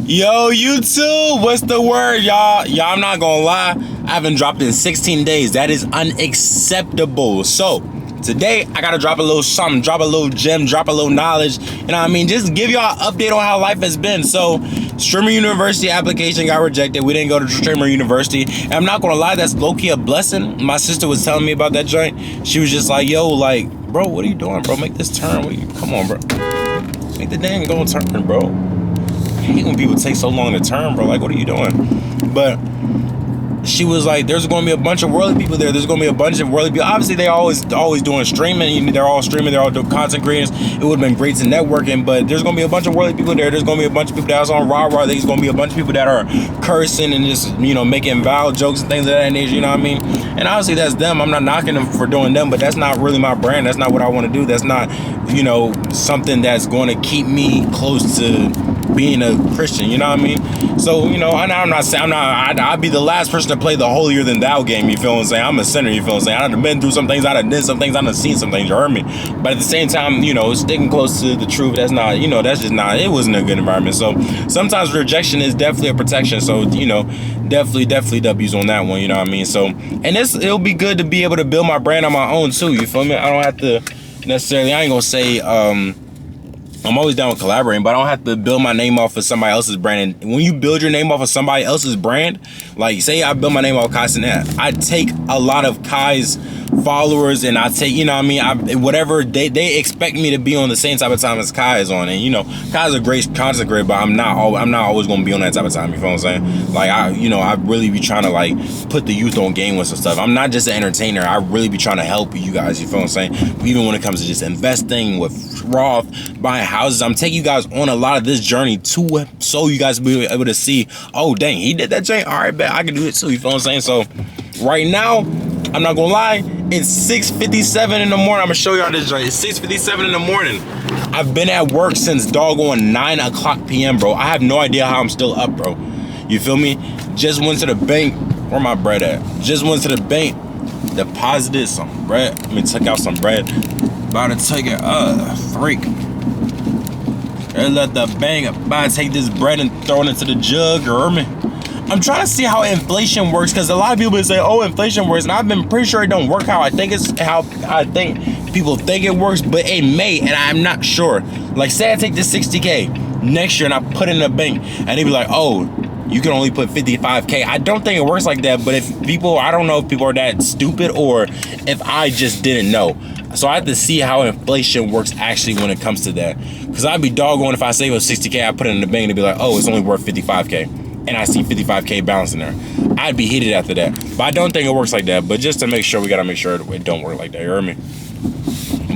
Yo, YouTube, what's the word, y'all? Y'all, I'm not gonna lie, I haven't dropped in 16 days. That is unacceptable. So, today, I gotta drop a little something, drop a little gem, drop a little knowledge. You know what I mean? Just give y'all an update on how life has been. So, Streamer University application got rejected. We didn't go to Streamer University. And I'm not gonna lie, that's low-key a blessing. My sister was telling me about that joint. She was just like, yo, like, bro, what are you doing, bro? Make this turn. Come on, bro. Make the dang go turn, bro. I hate when people take so long to turn, bro. Like, what are you doing? But she was like, there's going to be a bunch of worldly people there. There's going to be a bunch of worldly people. Obviously, they always doing streaming. They're all streaming. They're all doing content creators. It would have been great to networking, but there's going to be a bunch of worldly people there. There's going to be a bunch of people that's on rah-rah. There's going to be a bunch of people that are cursing and just, you know, making vile jokes and things of that nature, you know what I mean? And obviously, that's them. I'm not knocking them for doing them, but that's not really my brand. That's not what I want to do. That's not, you know, something that's going to keep me close to being a Christian, you know what I mean? So, you know, I'd be the last person to play the holier than thou game, you feel what I'm saying? I'm a sinner, you feel what I'm saying? I done been through some things, I done did some things, I done seen some things, you heard me? But at the same time, you know, sticking close to the truth, that's not, you know, that's just not, it wasn't a good environment. So sometimes rejection is definitely a protection. So, you know, definitely W's on that one, you know what I mean? So, and it'll be good to be able to build my brand on my own too, you feel me? I don't have to necessarily, I ain't gonna say, I'm always down with collaborating, but I don't have to build my name off of somebody else's brand. And when you build your name off of somebody else's brand, like say I build my name off of Kai Sinet, I take a lot of Kai's followers and I take, you know what I mean, whatever they expect me to be on the same type of time as Kai is on. And you know, Kai's a great content creator, but I'm not always gonna be on that type of time, you feel what I'm saying? Like I really be trying to like put the youth on game with some stuff. I'm not just an entertainer, I really be trying to help you guys, you feel what I'm saying? Even when it comes to just investing with Roth, buying houses, I'm taking you guys on a lot of this journey too, so you guys will be able to see, oh dang, he did that joint, all right, bet I can do it too, you feel what I'm saying? So right now, I'm not gonna lie, it's 6:57 in the morning. I'm gonna show y'all this joint. It's 6:57 in the morning. I've been at work since doggone 9 o'clock p.m., bro. I have no idea how I'm still up, bro. You feel me? Just went to the bank. Where my bread at? Just went to the bank, deposited some bread. Let me take out some bread. About to take it, freak. And let the bank about to take this bread and throw it into the jug, or me. I'm trying to see how inflation works, because a lot of people say, oh, inflation works, and I've been pretty sure it don't work how I think people think it works, but it may, and I'm not sure. Like, say I take this 60K next year and I put it in the bank, and they be like, oh, you can only put 55K. I don't think it works like that, but I don't know if people are that stupid or if I just didn't know. So I have to see how inflation works actually when it comes to that. Because I'd be doggone if I save up 60K, I put it in the bank, and they'd be like, oh, it's only worth 55K. And I see 55K balance in there. I'd be heated after that. But I don't think it works like that. But just to make sure, we gotta make sure it don't work like that. You heard me?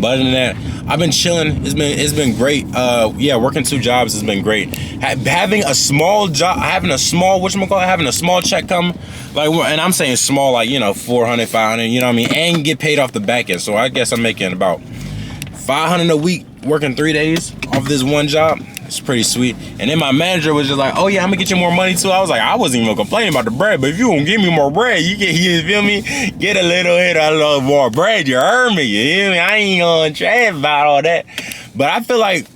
But other than that, I've been chilling. It's been great. Yeah, working 2 jobs has been great. Having a small job, having a small check come, like, and I'm saying small, like, you know, 400, 500, you know what I mean, and get paid off the back end. So I guess I'm making about 500 a week working 3 days off this one job. It's pretty sweet. And then my manager was just like, oh yeah, I'm gonna get you more money too. I was like, I wasn't even complaining about the bread, but if you gonna give me more bread, you feel me? Get a little more bread, you heard me, you hear me? I ain't gonna trash about all that. But I feel like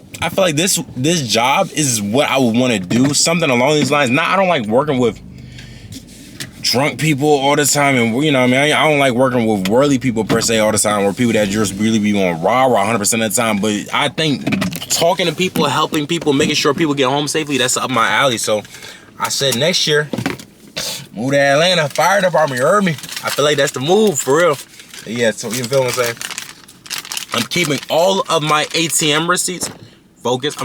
this job is what I would want to do, something along these lines. I don't like working with drunk people all the time, and you know what I mean, I don't like working with worldly people per se all the time, or people that just really be on rah-rah 100% of the time. But I think talking to people, helping people, making sure people get home safely, that's up my alley. So I said next year, move to Atlanta, fire department, you heard me? I feel like that's the move, for real. Yeah, so you feel what I'm saying? I'm keeping all of my ATM receipts. Focus,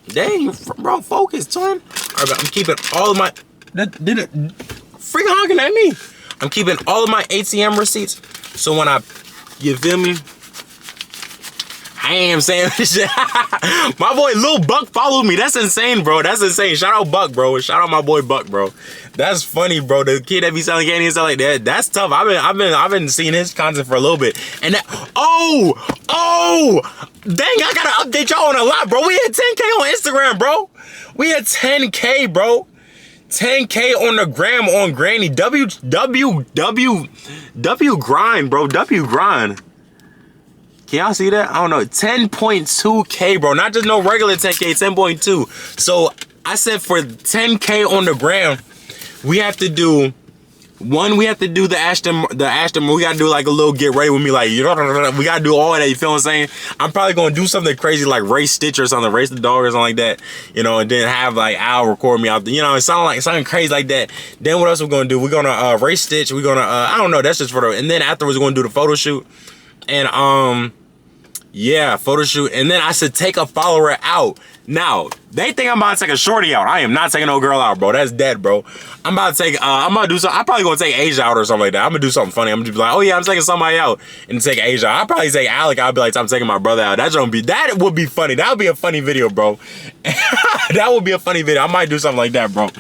dang, bro, focus, twin. I'm keeping all of my, freaking honking at me. I'm keeping all of my ATM receipts. So when you feel me? I am saying this shit. My boy Lil Buck followed me. That's insane, bro. That's insane. Shout out Buck, bro. Shout out my boy Buck, bro. That's funny, bro. The kid that be selling candy and stuff like that. That's tough. I've been seeing his content for a little bit. And that, oh, dang, I gotta update y'all on a lot, bro. We had 10K on Instagram, bro. We had 10K, bro. 10K on the gram on Granny. W grind, bro. W grind. Can y'all see that? I don't know. 10.2K, bro. Not just no regular 10K, 10.2. So I said for 10K on the gram, we have to do we have to do the Ashton. We gotta do like a little get ready with me, like, you know, we gotta do all of that. You feel what I'm saying? I'm probably gonna do something crazy like race Stitch or something, race the dog or something like that, you know, and then have like Al record me out there, you know, it sound like something crazy like that. Then what else we're gonna do? We're gonna race Stitch. We're gonna I don't know. That's just for the. And then afterwards we're gonna do the photo shoot, and yeah, photo shoot. And then I should take a follower out. Now, they think I'm about to take a shorty out. I am not taking no girl out, bro. That's dead, bro. I'm about to take, I'm about to do something. I'm probably going to take Asia out or something like that. I'm going to do something funny. I'm going to be like, oh yeah, I'm taking somebody out. And take Asia. I'll probably take Alec. I'll be like, I'm taking my brother out. That would be funny. That would be a funny video, bro. That would be a funny video. I might do something like that, bro.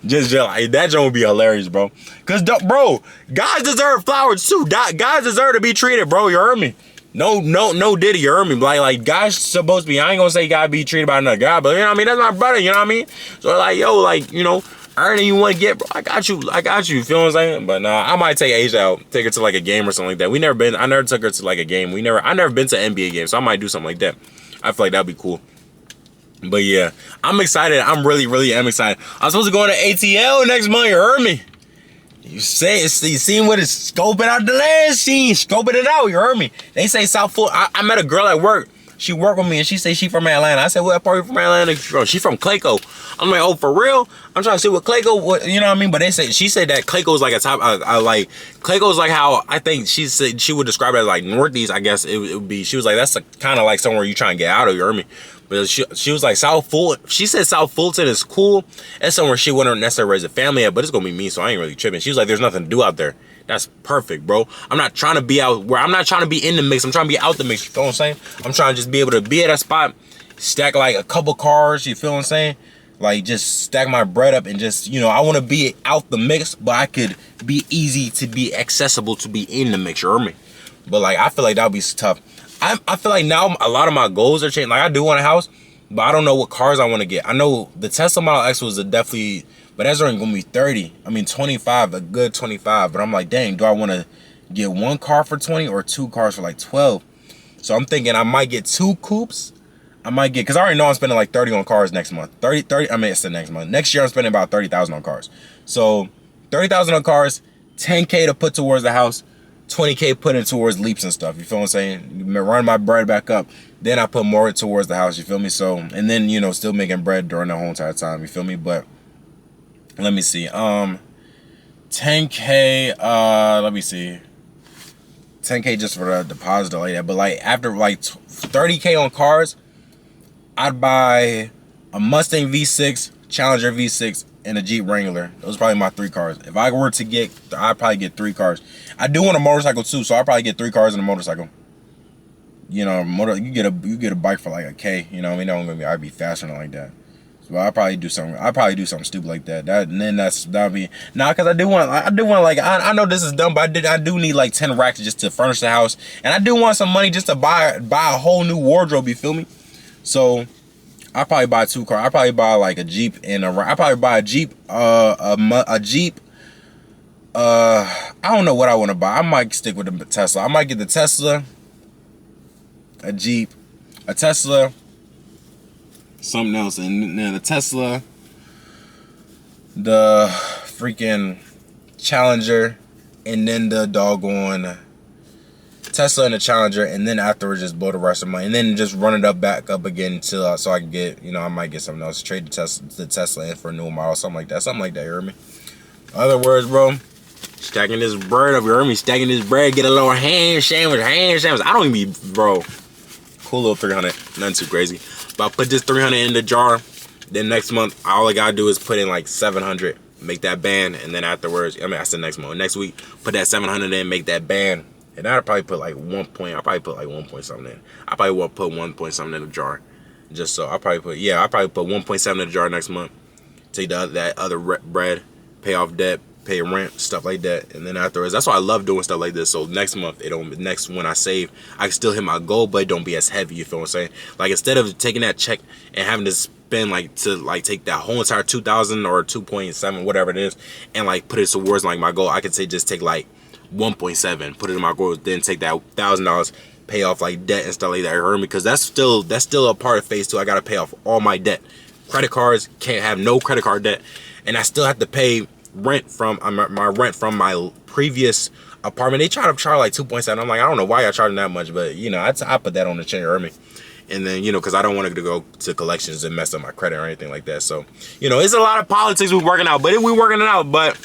Just like, that joint would be hilarious, bro. Because, bro, guys deserve flowers too. Guys deserve to be treated, bro. You heard me? No Diddy, you heard me? Like guys supposed to be, I ain't gonna say you gotta be treated by another guy, but you know what I mean? That's my brother, you know what I mean? So like, yo, like, you know, earning you want to get, bro, I got you, you feel what I'm saying? But nah, I might take Asia out, take her to like a game or something like that. I never took her to like a game. I never been to an NBA game, so I might do something like that. I feel like that'd be cool. But yeah, I'm excited. I'm really am excited. I'm supposed to go to ATL next month, you heard me? You seen what it's scoping out the land scene, scoping it out, you heard me? They say South Florida. I met a girl at work. She worked with me and she say she from Atlanta. I said, what part you from Atlanta? She from Clayco. I'm like, oh, for real? I'm trying to see what Clayco, you know what I mean? But she said that Clayco is like a top, like, Clayco is like how I think she said she would describe it as like Northeast, I guess it would be. She was like, that's kind of like somewhere you trying to get out of, you heard me? But she was like, South Fulton. She said South Fulton is cool. It's somewhere she wouldn't necessarily raise a family at, but it's gonna be me, so I ain't really tripping. She was like, there's nothing to do out there. That's perfect, bro. I'm not trying to be out where I'm not trying to be in the mix. I'm trying to be out the mix. You feel what I'm saying? I'm trying to just be able to be at a spot, stack like a couple cars. You feel what I'm saying? Like just stack my bread up and just, you know, I want to be out the mix, but I could be easy to be accessible to be in the mix. You heard me? But like, I feel like that would be tough. I feel like now a lot of my goals are changing. Like I do want a house, but I don't know what cars I want to get. I know the Tesla Model X was definitely, but that's only gonna be 30. I mean 25, a good 25. But I'm like, dang, do I want to get one car for 20 or two cars for like 12? So I'm thinking I might get two coupes. I might get, because I already know I'm spending like 30 on cars next month. 30, I mean it's the next month. Next year I'm spending about 30,000 on cars. So 30,000 on cars, 10K to put towards the house, 20K put in towards leaps and stuff. You feel what I'm saying? Run my bread back up. Then I put more towards the house. You feel me? So, and then, you know, still making bread during the whole entire time. You feel me? But let me see. 10K, let me see. 10K just for the deposit like that. But like after like 30K on cars, I'd buy a Mustang V6, Challenger V6, and a Jeep Wrangler. Those are probably my three cars. If I were to get, I'd probably get three cars. I do want a motorcycle too, so I'd probably get three cars and a motorcycle. You know, you get a bike for like a K. You know what I mean? I'd be faster than like that. So I'd probably do something stupid like that. That'd be because I do want like I know this is dumb, but I do need like 10 racks just to furnish the house, and I do want some money just to buy a whole new wardrobe. You feel me? So I probably buy two cars. I probably buy like a Jeep and I probably buy a Jeep, a Jeep. I don't know what I want to buy. I might stick with the Tesla. I might get the Tesla, a Jeep, a Tesla, something else, and then the Tesla, the freaking Challenger, and then the doggone Tesla and the Challenger, and then afterwards just blow the rest of money, and then just run it back up again till so I can get, you know, I might get something else, trade the Tesla in for a new model, something like that, you heard me? In other words, bro, stacking this bread up, you heard me? Stacking this bread, get a little hand sandwich. I don't even be, bro. Cool little 300, nothing too crazy. But I'll put this 300 in the jar. Then next month, all I gotta do is put in like 700, make that band, and then afterwards, I mean, that's the next month. Next week, put that 700 in, make that band, and I'll probably put like 1 point. I'll probably put like 1 point something in. I probably will put 1 point something in the jar, just so. I'll probably put 1.7 in the jar next month. Take that other bread, pay off debt, pay rent, stuff like that, and then afterwards, that's why I love doing stuff like this. So next month, when I save, I can still hit my goal, but it don't be as heavy. You feel what I'm saying? Like instead of taking that check and having to spend take that whole entire 2,000 or 2.7, whatever it is, and like put it towards like my goal, I could say just take like 1.7, put it in my goal, then take that $1,000, pay off like debt and stuff like that. You heard me? Because that's still a part of phase 2. I gotta pay off all my debt. credit cards, can't have no credit card debt, and I still have to pay rent from my rent from my previous apartment. They try to charge like 2.7. I'm like, I don't know why y'all charging that much, but you know, I put that on the chain early. And then, you know, because I don't want it to go to collections and mess up my credit or anything like that. So, you know, it's a lot of politics we're working out, but we're working it out. But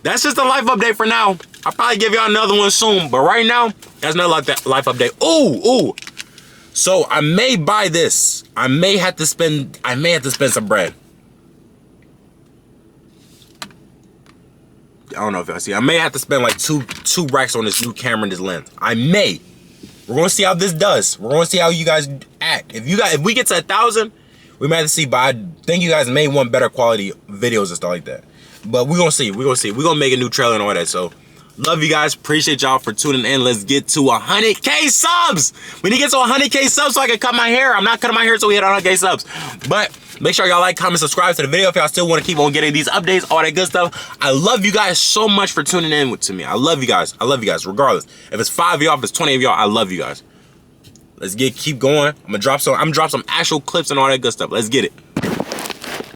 that's just a life update for now. I'll probably give y'all another one soon. But right now, that's another life update. Ooh. So I may buy this. I may have to spend some bread. I don't know if y'all see. I may have to spend like two racks on this new camera and this lens. I may. We're gonna see how this does. We're gonna see how you guys act. If we get to 1,000, we might have to see. But I think you guys may want better quality videos and stuff like that. But we're gonna see. We're gonna make a new trailer and all that. So love you guys. Appreciate y'all for tuning in. Let's get to 100K subs. We need to get to 100K subs so I can cut my hair. I'm not cutting my hair until we hit 100K subs. But make sure y'all like, comment, subscribe to the video if y'all still want to keep on getting these updates, all that good stuff. I love you guys so much for tuning in to me. I love you guys. I love you guys regardless. If it's 5 of y'all, if it's 20 of y'all, I love you guys. Let's keep going. I'm gonna drop some actual clips and all that good stuff. Let's get it.